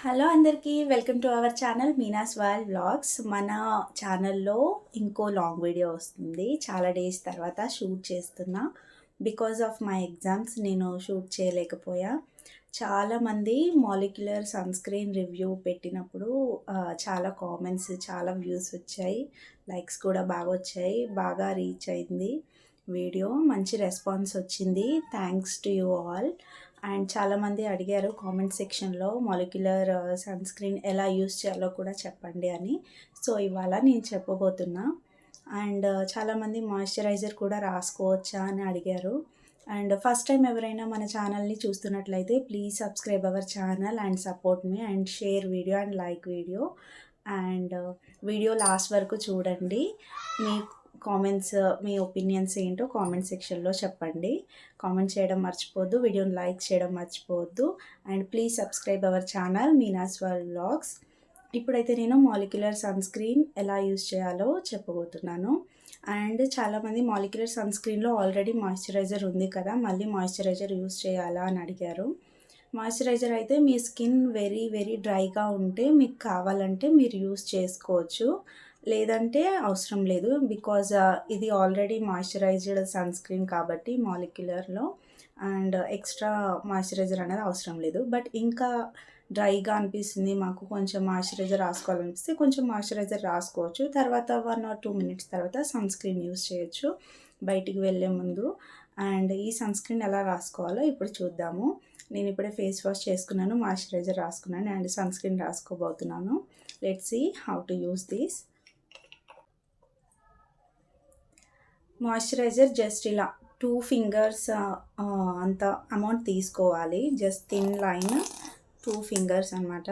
Hello అందరికీ welcome to our channel Meena's world vlogs. మన ఛానల్లో ఇంకో లాంగ్ వీడియో వస్తుంది. చాలా డేస్ తర్వాత షూట్ చేస్తున్నా. బికాజ్ ఆఫ్ మై ఎగ్జామ్స్ నేను షూట్ చేయలేకపోయా. చాలామంది మాలిక్యులర్ సన్స్క్రీన్ రివ్యూ పెట్టినప్పుడు చాలా కామెంట్స్, చాలా వ్యూస్ వచ్చాయి, లైక్స్ కూడా బాగా వచ్చాయి, బాగా రీచ్ అయింది వీడియో. మంచి రెస్పాన్స్ వచ్చింది. Thanks to you all. And చాలామంది అడిగారు కామెంట్ సెక్షన్లో మాలిక్యులర్ సన్స్క్రీన్ ఎలా యూస్ చేయాలో కూడా చెప్పండి అని. సో ఇవాళ నేను చెప్పబోతున్నా. అండ్ చాలామంది మాయిశ్చరైజర్ కూడా రాసుకోవచ్చా అని అడిగారు. అండ్ ఫస్ట్ టైం ఎవరైనా మన ఛానల్ని చూస్తున్నట్లయితే please subscribe our channel and support me and share video and like video. And video last వరకు చూడండి. మీ కామెంట్స్, మీ ఒపీనియన్స్ ఏంటో కామెంట్ సెక్షన్లో చెప్పండి. కామెంట్ చేయడం మర్చిపోవద్దు, వీడియోని లైక్ చేయడం మర్చిపోవద్దు. And please subscribe our channel Meena's world vlogs. ఇప్పుడైతే నేను మాలిక్యులర్ సన్స్క్రీన్ ఎలా యూస్ చేయాలో చెప్పబోతున్నాను. అండ్ చాలామంది మాలిక్యులర్ సన్స్క్రీన్లో ఆల్రెడీ మాయిశ్చరైజర్ ఉంది కదా, మళ్ళీ మాయిశ్చరైజర్ యూస్ చేయాలా అని అడిగారు. మాయిశ్చరైజర్ అయితే మీ స్కిన్ వెరీ వెరీ డ్రైగా ఉంటే మీకు కావాలంటే మీరు యూస్ చేసుకోవచ్చు, లేదంటే అవసరం లేదు. బికాజ్ ఇది ఆల్రెడీ మాయిశ్చరైజ్డ్ సన్స్క్రీన్ కాబట్టి మాలిక్యులర్లో అండ్ ఎక్స్ట్రా మాయిశ్చరైజర్ అనేది అవసరం లేదు. బట్ ఇంకా డ్రైగా అనిపిస్తుంది, మాకు కొంచెం మాయిశ్చరైజర్ రాసుకోవాలనిపిస్తే కొంచెం మాయిశ్చరైజర్ రాసుకోవచ్చు. తర్వాత 1 or 2 minutes తర్వాత సన్స్క్రీన్ యూస్ చేయొచ్చు బయటికి వెళ్ళే ముందు. అండ్ ఈ సన్స్క్రీన్ ఎలా రాసుకోవాలో ఇప్పుడు చూద్దాము. నేను ఇప్పుడే ఫేస్ వాష్ చేసుకున్నాను, మాయిశ్చరైజర్ రాసుకున్నాను అండ్ సన్స్క్రీన్ రాసుకోబోతున్నాను. Let's see how to use this. Moisturiser just ఇలా 2 fingers అంత అమౌంట్ తీసుకోవాలి. జస్ట్ థిన్ లైన్ 2 fingers అనమాట.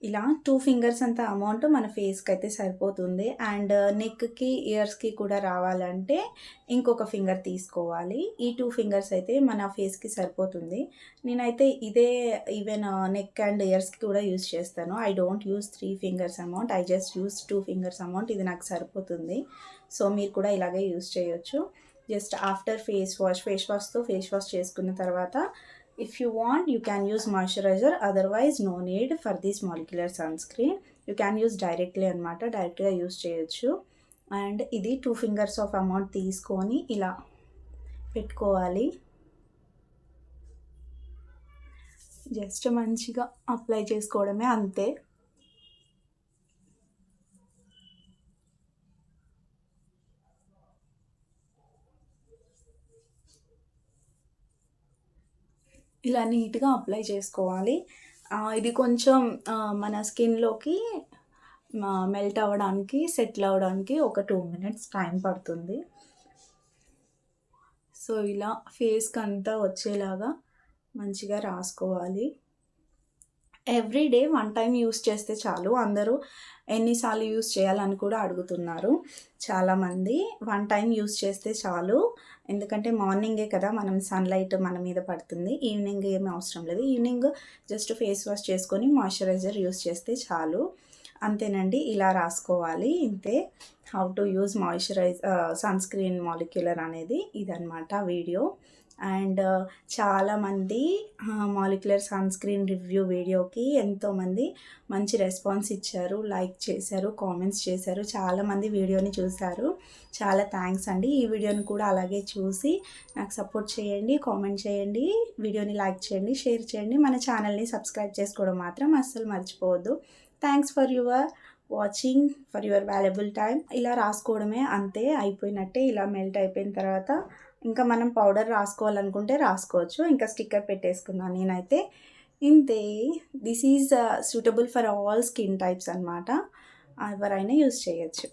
ఇలా 2 fingers అంత అమౌంట్ మన ఫేస్కి అయితే సరిపోతుంది. అండ్ నెక్కి, ఇయర్స్కి కూడా రావాలంటే ఇంకొక ఫింగర్ తీసుకోవాలి. ఈ 2 fingers అయితే మన ఫేస్కి సరిపోతుంది. నేనైతే ఇదే ఈవెన్ నెక్ అండ్ ఇయర్స్కి కూడా యూస్ చేస్తాను. I don't use 3 fingers amount, I just use 2 fingers amount. ఇది నాకు సరిపోతుంది. సో మీరు కూడా ఇలాగే యూస్ చేయొచ్చు. జస్ట్ ఆఫ్టర్ ఫేస్ వాష్తో ఫేస్ వాష్ చేసుకున్న తర్వాత if you want you can use moisturizer, otherwise no need for this molecular sunscreen. You can use directly అనమాట, డైరెక్ట్గా యూస్ చేయొచ్చు. అండ్ ఇది 2 fingers ఆఫ్ అమౌంట్ తీసుకొని ఇలా పెట్టుకోవాలి. జస్ట్ మంచిగా అప్లై చేసుకోవడమే, అంతే. ఇలా నీట్గా అప్లై చేసుకోవాలి. ఇది కొంచెం మన స్కిన్లోకి మెల్ట్ అవ్వడానికి, సెటిల్ అవ్వడానికి ఒక 2 minutes టైం పడుతుంది. సో ఇలా ఫేస్కి అంతా వచ్చేలాగా మంచిగా రాసుకోవాలి. ఎవ్రీడే 1 time యూస్ చేస్తే చాలు. అందరూ ఎన్నిసార్లు యూస్ చేయాలని కూడా అడుగుతున్నారు చాలామంది. 1 time యూస్ చేస్తే చాలు. ఎందుకంటే మార్నింగే కదా మనం సన్లైట్ మన మీద పడుతుంది, ఈవినింగ్ ఏమీ అవసరం లేదు. ఈవినింగ్ జస్ట్ ఫేస్ వాష్ చేసుకొని మాయిశ్చరైజర్ యూస్ చేస్తే చాలు. అంతేనండి, ఇలా రాసుకోవాలి, ఇంతే. How to use sunscreen molecular అనేది ఇదన్నమాట వీడియో. అండ్ చాలామంది మాలిక్యులర్ సన్స్క్రీన్ రివ్యూ వీడియోకి ఎంతోమంది మంచి రెస్పాన్స్ ఇచ్చారు, లైక్ చేశారు, కామెంట్స్ చేశారు. చాలామంది వీడియోని చూశారు. చాలా థ్యాంక్స్ అండి. ఈ వీడియోని కూడా అలాగే చూసి నాకు సపోర్ట్ చేయండి, కామెంట్ చేయండి, వీడియోని లైక్ చేయండి, షేర్ చేయండి. మన ఛానల్ని సబ్స్క్రైబ్ చేసుకోవడం మాత్రం అస్సలు మర్చిపోవద్దు. Thanks for your watching, for your valuable time. ఇలా రాసుకోవడమే, అంతే, అయిపోయినట్టే. ఇలా మెల్ట్ అయిపోయిన తర్వాత ఇంకా మనం పౌడర్ రాసుకోవాలనుకుంటే రాసుకోవచ్చు. ఇంకా స్టిక్కర్ పెట్టేసుకున్నాను నేనైతే, ఇంతే. This is suitable for all skin types అనమాట. ఎవరైనా యూస్ చేయొచ్చు.